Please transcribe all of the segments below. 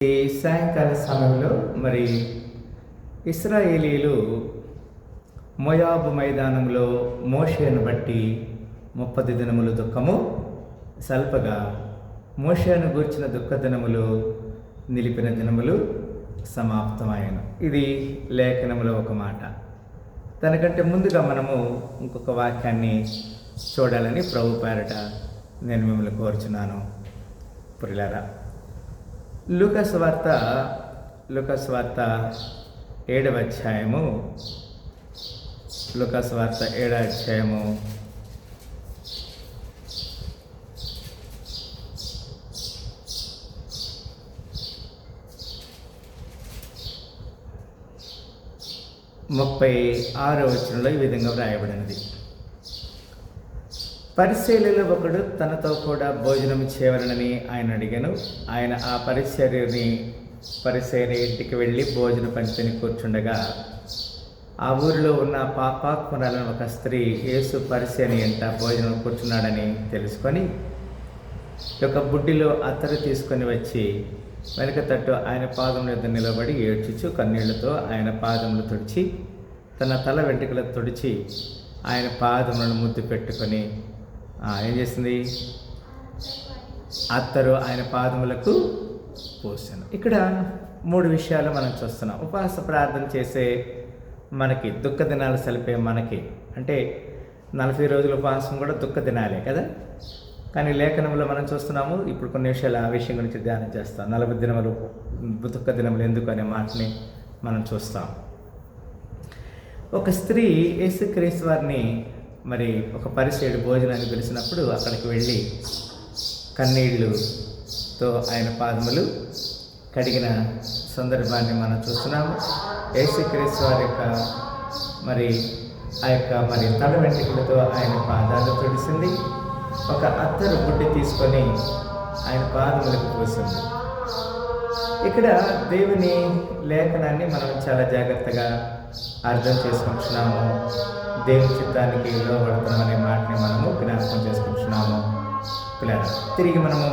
ఈ సాయంకాల సమయంలో మరి ఇశ్రాయేలీలు మోయాబు మైదానంలో మోషేను బట్టి 30 దినములు దుఃఖము సల్పగా మోషేను గూర్చిన దుఃఖ దినములు నిలిపిన దినములు సమాప్తమాయను. ఇది లేఖనములో ఒక మాట. దానికంటే ముందుగా మనము ఇంకొక వాక్యాన్ని చూడాలని ప్రభు పేరట నేను మిమ్మల్ని కోరుచున్నాను. ప్రియులారా, లూకాసు వార్త 7వ అధ్యాయము, లూకాసు వార్త 7వ అధ్యాయము 36వ వచనంలో ఈ విధంగా వ్రాయబడినది. పరిసయ్యులలో ఒకడు తనతో కూడా భోజనం చేయవలనని ఆయన అడిగాను. ఆయన ఆ పరిసయ్యుని ఇంటికి వెళ్ళి భోజన పంక్తిని కూర్చుండగా ఆ ఊరిలో ఉన్న పాపాత్మురాలైన ఒక స్త్రీ యేసు పరిసయ్యుని ఇంట భోజనం కూర్చున్నాడని తెలుసుకొని ఒక బుడ్డిలో అత్తరు తీసుకొని వచ్చి వెనుక తట్టు ఆయన పాదముల యొద్ద నిలబడి ఏడ్చుచు కన్నీళ్లతో ఆయన పాదములు తుడిచి తన తల వెంట్రుకలు తుడిచి ఆయన పాదములను ముద్దు పెట్టుకొని ఏం చేసింది? అత్తరు ఆయన పాదములకు పోసాను. ఇక్కడ 3 విషయాలు మనం చూస్తున్నాం. ఉపవాస ప్రార్థన చేసే మనకి, దుఃఖ దినాలు సలిపే మనకి, అంటే 40 రోజుల ఉపవాసం కూడా దుఃఖ దినాలే కదా. కానీ లేఖనంలో మనం చూస్తున్నాము. ఇప్పుడు కొన్ని విషయాలు ఆ విషయం గురించి ధ్యానం చేస్తాం. 40 దినములు దుఃఖ దినములు ఎందుకు అనే మాటని మనం చూస్తాం. ఒక స్త్రీ యేసుక్రీస్తు వారిని మరి ఒక పరిసయ్యుడు భోజనాన్ని పిలిచినప్పుడు అక్కడికి వెళ్ళి కన్నీళ్లుతో ఆయన పాదములు కడిగిన సందర్భాన్ని మనం చూస్తున్నాము. యేసుక్రీస్తు వారి యొక్క తల వెంట్రుకలతో ఆయన పాదాలు తుడిసింది. ఒక అత్తరు బుడ్డి తీసుకొని ఆయన పాదములకు పోసింది. ఇక్కడ దేవుని లేఖనాన్ని మనం చాలా జాగ్రత్తగా అర్థం చేసుకుంటున్నాము. దేవుని చిత్తానికి లోబడతామనే మాటని మనము జ్ఞాపకం చేసుకుంటున్నాము. పిల్లలు, తిరిగి మనము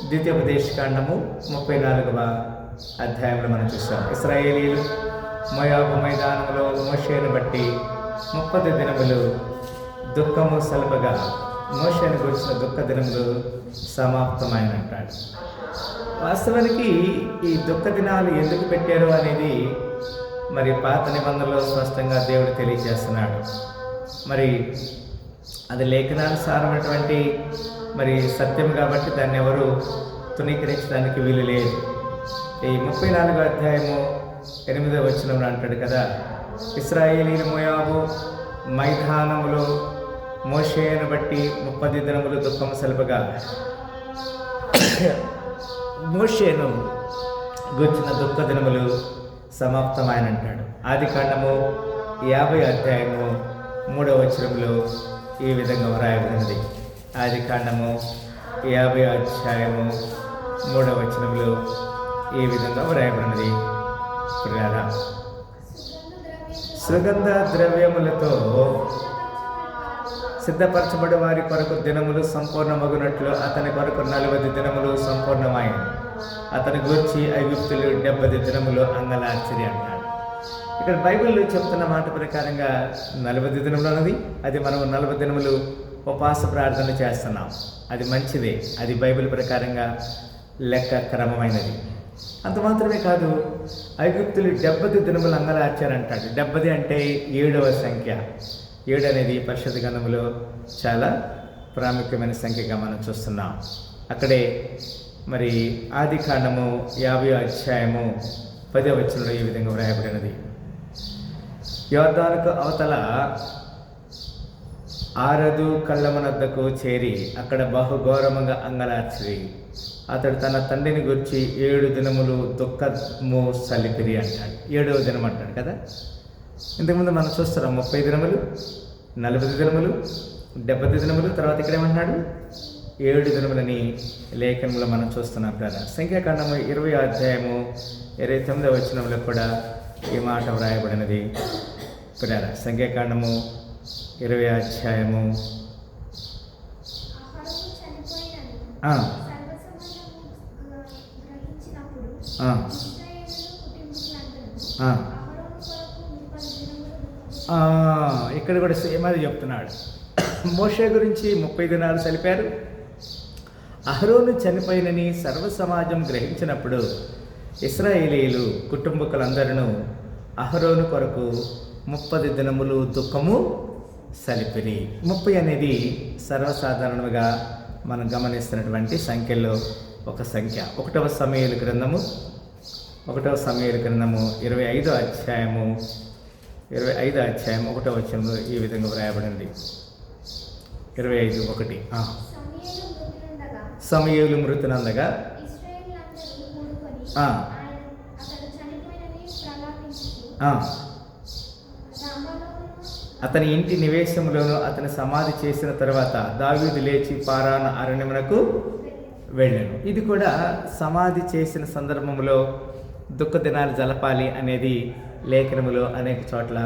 ద్వితీయోపదేశకాండము 34వ అధ్యాయంలో మనం చూస్తాం. ఇశ్రాయేలీలు మోయాబు మైదానంలో మోషేను బట్టి 30 దినములు దుఃఖము సల్పగా మోషేను గురించిన దుఃఖ దినములు సమాప్తమైనంటాడు. వాస్తవానికి ఈ దుఃఖ దినాలు ఎందుకు పెట్టారు అనేది మరి పాత నిబంధనలో స్పష్టంగా దేవుడు తెలియజేస్తున్నాడు. మరి అది లేఖనానుసారమైనటువంటి సత్యం కాబట్టి దాన్ని ఎవరు తునీకరించడానికి వీలు లేదు. ఈ 34వ అధ్యాయము 8వ వచనంలో అంటాడు కదా, ఇశ్రాయేలీలు మోయాబు మైదానములో మోషేను బట్టి 30 దినములు దుఃఖము సల్పగా మోషేను గుర్చిన దుఃఖ దినములు సమాప్తమైనంటాడు. ఆదికాండము 50వ అధ్యాయము 3వ వచనంలో ఈ విధంగా వ్రాయబడినది. ఆదికాండము 50వ అధ్యాయము 3వ వచనంలో ఈ విధంగా వ్రాయబడినది. సుగంధ ద్రవ్యములతో సిద్ధపరచబడి వారి కొరకు దినములు సంపూర్ణమగునట్లు అతని కొరకు 40 దినములు సంపూర్ణమైన అతని గూర్చి ఐగుప్తులు 70 దినములు అంగలార్చిరి అంటాడు. ఇక్కడ బైబిల్లో చెప్తున్న మాట ప్రకారంగా 40 దినములు అన్నది, అది మనం 40 దినములు ఉపవాస ప్రార్థన చేస్తున్నాం. అది మంచిదే, అది బైబిల్ ప్రకారంగా లెక్క క్రమమైనది. అంత మాత్రమే కాదు, ఐగుప్తులు 70 దినములు అంగలార్చారంటాడు. 70 అంటే 7వ సంఖ్య. 7 అనేది పరిశుద్ధ గ్రంథంలో చాలా ప్రాముఖ్యమైన సంఖ్యగా మనం చూస్తున్నాం. అక్కడే మరి ఆదికాండము 50వ అధ్యాయము 10వ వచనంలో ఈ విధంగా వ్రాయబడినది. యోర్దానుకు అవతల ఆరదు కళ్ళమనద్దకు చేరి అక్కడ బహుఘోరముగా అంగలార్చి అతడు తన తండ్రిని గురించి 7 దినములు దుఃఖము సలిపిరి అంటాడు. 7వ దినం అంటాడు కదా. ఇంతకుముందు మనం చూస్తున్నాం 30 దినములు, 40 దినములు, 70 దినములు, తర్వాత ఇక్కడ ఏమంటున్నాడు 7 దినములని లేఖనంలో మనం చూస్తున్నాం కదా. సంఖ్యాకాండము 20వ అధ్యాయము 29వ వచనంలో కూడా ఈ మాట వ్రాయబడినది. సంఖ్యాకాండము 20వ అధ్యాయము ఇక్కడ కూడా సేమ్ అది చెప్తున్నాడు. మోషే గురించి 30 దినాలు సలిపారు. అహరోను చనిపోయినని సర్వ సమాజం గ్రహించినప్పుడు ఇశ్రాయేలీయులు కుటుంబకులందరూ అహరోను కొరకు 30 దినములు దుఃఖము సలిపిరి. 30 అనేది సర్వసాధారణంగా మనం గమనిస్తున్నటువంటి సంఖ్యల్లో ఒక సంఖ్య. 1వ సమూయేలు గ్రంథము 25వ అధ్యాయము 1వ వచనంలో ఈ విధంగా వ్రాయబడింది. 25:1 సమూయేలు మృతునందగా అతని ఇంటి నివేశంలోనూ అతని సమాధి చేసిన తర్వాత దావీదు లేచి పారాను అరణ్యమునకు వెళ్ళాను. ఇది కూడా సమాధి చేసిన సందర్భంలో దుఃఖ దినాలు జలపాలి అనేది లేఖనములో అనేక చోట్ల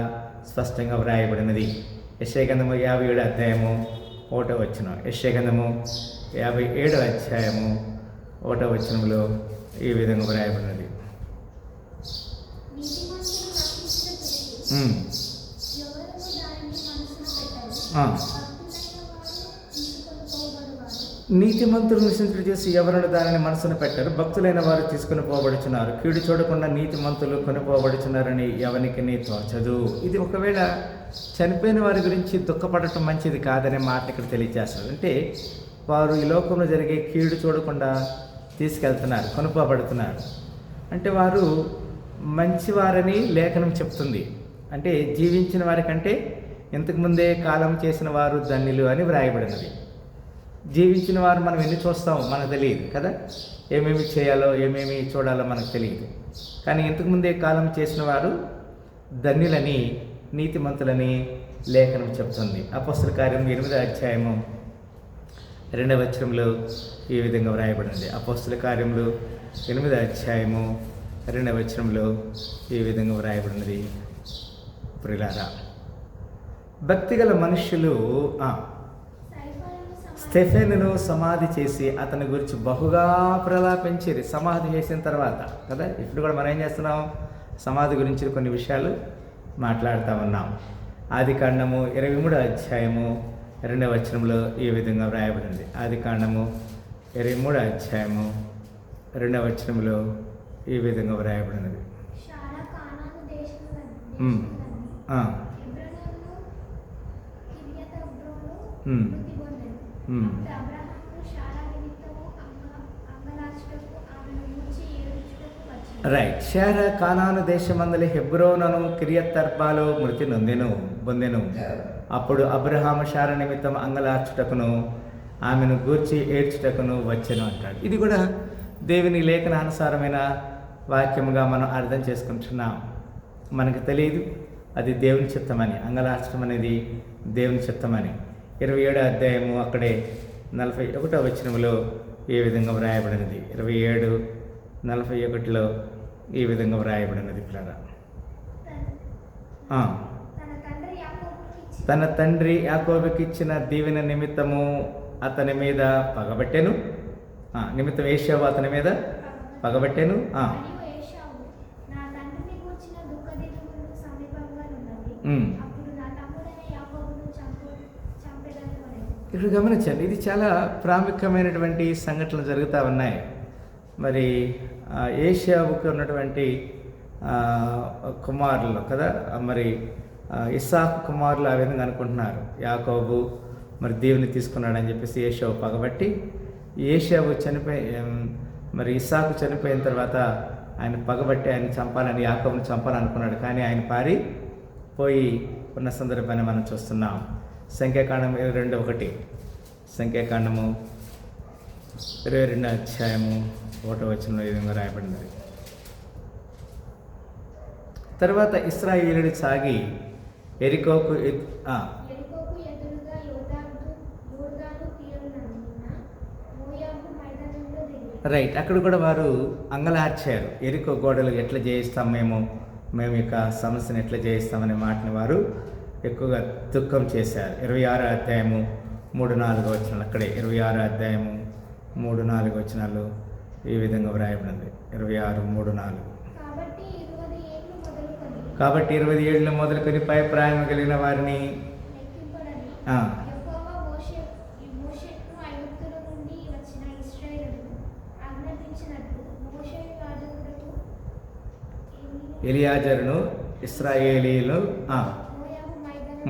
స్పష్టంగా వ్రాయబడినది. యెషయా గ్రంథము 57వ అధ్యాయము 1వ వచనం, యెషయా గ్రంథము 57వ అధ్యాయము 1వ వచనంలో ఈ విధంగా వ్రాయబడినది. నీతిమంతులు నిశ్చింతులు చేసి ఎవరును దానిని మనసును పెట్టారు, భక్తులైన వారు తీసుకుని పోబడుచున్నారు. కీడు చూడకుండా నీతిమంతులు కొనిపోబడుచున్నారని ఎవరికి తోచదు. ఇది ఒకవేళ చనిపోయిన వారి గురించి దుఃఖపడటం మంచిది కాదనే మాట ఇక్కడ తెలియజేస్తారు. అంటే వారు ఈ లోకంలో జరిగే కీడు చూడకుండా తీసుకెళ్తున్నారు, కొనుక్కోబడుతున్నారు. అంటే వారు మంచివారని లేఖనం చెప్తుంది. అంటే జీవించిన వారికంటే ఇంతకుముందే కాలం చేసిన వారు ధన్యులు అని వ్రాయబడినది. జీవించిన వారు మనం ఎన్ని చూస్తామో మనకు తెలియదు కదా, ఏమేమి చేయాలో ఏమేమి చూడాలో మనకు తెలియదు. కానీ ఇంతకుముందే కాలం చేసిన వారు ధన్యులని, నీతిమంతులని లేఖనం చెప్తుంది. అపొస్తలుల కార్యం 8వ అధ్యాయము 2వ వచనంలో ఈ విధంగా వ్రాయబడింది. అపొస్తలుల కార్యములు 8వ అధ్యాయము 2వ వచనంలో ఈ విధంగా వ్రాయబడినది. ప్రియులారా, భక్తిగల మనుష్యులు స్టెఫెనును సమాధి చేసి అతని గురించి బహుగా ప్రలాపించేది. సమాధి చేసిన తర్వాత కదా, ఇప్పుడు కూడా మనం ఏం చేస్తున్నాం, సమాధి గురించి కొన్ని విషయాలు మాట్లాడుతూ ఉన్నాం. ఆదికాండము 23వ అధ్యాయము 2వ వచనంలో ఈ విధంగా వ్రాయబడింది. ఆదికాండము 23వ అధ్యాయము 2వ వచనంలో ఈ విధంగా వ్రాయబడినది. రైట్. శారా కానాను దేశమందలి హెబ్రోనును కిరియతర్బాలో మృతి పొందెను. అప్పుడు అబ్రహాము శారా నిమిత్తం అంగలార్చుటకును ఆమెను గూర్చి ఏడ్చుటకును వచ్చెను అంటాడు. ఇది కూడా దేవుని లేఖనానుసారమైన వాక్యముగా మనం అర్థం చేసుకుంటున్నాం. మనకు తెలియదు అది దేవుని చిత్తమని, అంగలార్చడం అనేది దేవుని చిత్తమని. 27వ అధ్యాయము అక్కడే 41వ వచనంలో ఈ విధంగా వ్రాయబడినది. 27:41లో ఈ విధంగా వ్రాయబడినది. తన తండ్రి యాకోబుకి ఇచ్చిన దీవెన నిమిత్తము అతని మీద పగబట్టెను. నిమిత్తం ఏశావు అతని మీద పగబట్టెను. ఇప్పుడు గమనించండి, ఇది చాలా ప్రాముఖ్యమైనటువంటి సంఘటనలు జరుగుతూ ఉన్నాయి. మరి ఏశావుకు ఉన్నటువంటి కుమారులు కదా, మరి ఇస్సాకు కుమారులు ఆ విధంగా అనుకుంటున్నారు. యాకోబు మరి దేవుని తీసుకున్నాడని చెప్పేసి ఏశావు పగబట్టి, ఏశావు మరి ఇస్సాకు చనిపోయిన తర్వాత ఆయన పగబట్టి ఆయన చంపాలని, యాకోబుని చంపాలనుకున్నాడు. కానీ ఆయన పారిపోయి ఉన్న సందర్భాన్ని మనం చూస్తున్నాం. సంఖ్యాకాండం 22:1, సంఖ్యాకాండము 22వ అధ్యాయము 1వ వచనంలో ఈ విధంగా రాయబడినది. తర్వాత ఇశ్రాయేలీయులు సాగి ఎరికోకు రైట్, అక్కడ కూడా వారు అంగలార్చారు. ఎరికో గోడలు ఎట్లా చేయిస్తాం, మేము యొక్క సమస్యను ఎట్లా చేయిస్తామనే మాటని వారు ఎక్కువగా దుఃఖం చేశారు. 26వ అధ్యాయము 3-4 వచనాలు, అక్కడే 26వ అధ్యాయము 3-4 వచనాలు ఈ విధంగా వ్రాయబడింది 26:3-4. కాబట్టి 20 ఏళ్ళు మొదలుకొని పై ప్రాయం కలిగిన వారిని ఎలియాజరును ఇశ్రాయేలీయులు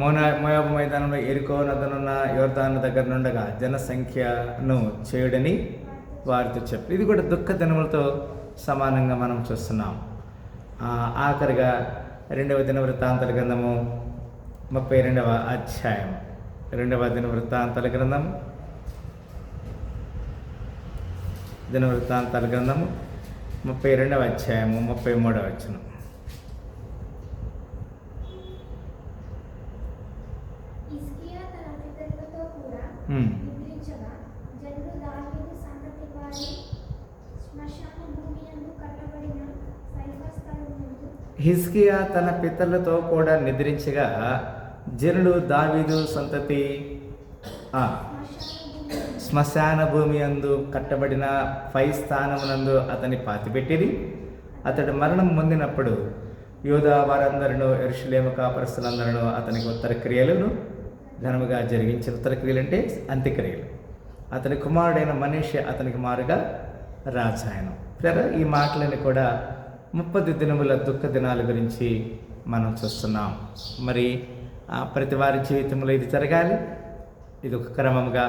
మోయాబు మైదానంలో ఎరికో నదనున్న యోర్దాను దగ్గర నుండగా జనసంఖ్యను చేయుడని వారితో చెప్పి, ఇది కూడా దుఃఖ దినములతో సమానంగా మనం చూస్తున్నాం. ఆఖరిగా 2వ దినవృత్తాంతాల గ్రంథము 32వ అధ్యాయం. 2వ దినవృత్తాంతాల గ్రంథము 32వ అధ్యాయము 33వ వచనం. హిజ్కియా తన పితరులతో కూడా నిద్రించగా జనులు దావీదు సంతతి శ్మశాన భూమి యందు కట్టబడిన పై స్థానమునందు అతని పాతిపెట్టిరి. అతడు మరణం పొందినప్పుడు యూదా వారందరూ యెరూషలేము కాపురస్తులందరూ అతనికి ఉత్తర క్రియలను ఘనముగా జరిగించిన. ఉత్తర క్రియలు అంటే అంత్యక్రియలు. అతని కుమారుడైన మనీషే అతనికి మారుగా రాజాయను. ఈ మాటలని కూడా 30 దినముల దుఃఖ దినాల గురించి మనం చూస్తున్నాం. మరి ప్రతి వారి జీవితంలో ఇది జరగాలి. ఇది ఒక క్రమంగా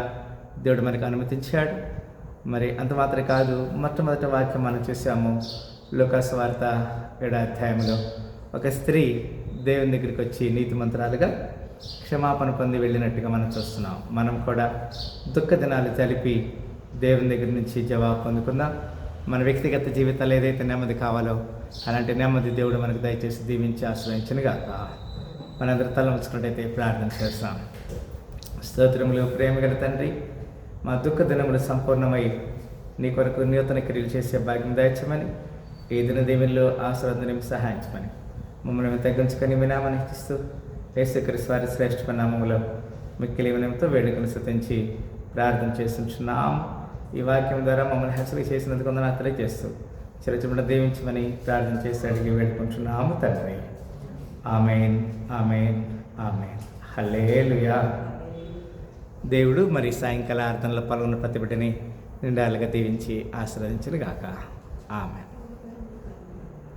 దేవుడు మనకు అనుమతించాడు. మరి అంత మాత్రమే కాదు, మొట్టమొదటి వాక్యం మనం చూసాము లూకాసు వార్త 7వ అధ్యాయంలో ఒక స్త్రీ దేవుని దగ్గరికి వచ్చి నీతిమంతురాలుగా క్షమాపణ పొంది వెళ్ళినట్టుగా మనం చూస్తున్నాం. మనం కూడా దుఃఖ దినాలు తెలిపి దేవుని దగ్గర నుంచి జవాబు పొందుకుందాం. మన వ్యక్తిగత జీవితాలు ఏదైతే నెమ్మది కావాలో అలాంటి నెమ్మది దేవుడు మనకు దయచేసి దీవించి ఆశ్రయించనుగాక. మనందరూ తల ఉంచుకున్నట్టయితే ప్రార్థన చేస్తాం. స్తోత్రములు ప్రేమగల తండ్రి, మా దుఃఖ దినములు సంపూర్ణమై నీ కొరకు నూతన క్రియలు చేసే భాగ్యం దయచమని, ఈ దిన దేవుల్లో ఆశీర్వాదం సహాయించమని మమ్మల్ని మేము తగ్గించుకొని వినామని ఇస్తూ యేసుక్రీస్తు వారి శ్రేష్ఠమైన నామములో మిక్కిలి వినయంతో వేడుకను స్తుతించి ప్రార్థన చేస్తున్నాం. ఈ వాక్యం ద్వారా మమ్మల్ని హెచ్చరిక చేసినందుకు వందనాలు తెలియజేస్తూ చిరచిబడిన దీవించమని ప్రార్థన చేసి అడిగి వేడుకుంటున్నాము తండ్రి. ఆమేన్, ఆమేన్, ఆమేన్. హల్లెలూయా. దేవుడు మరి సాయంకాల ఆరాధనలో పాల్గొన్న ప్రతి బిడ్డని నిండాలుగా దీవించి ఆశీర్వదించును గాక. ఆమేన్.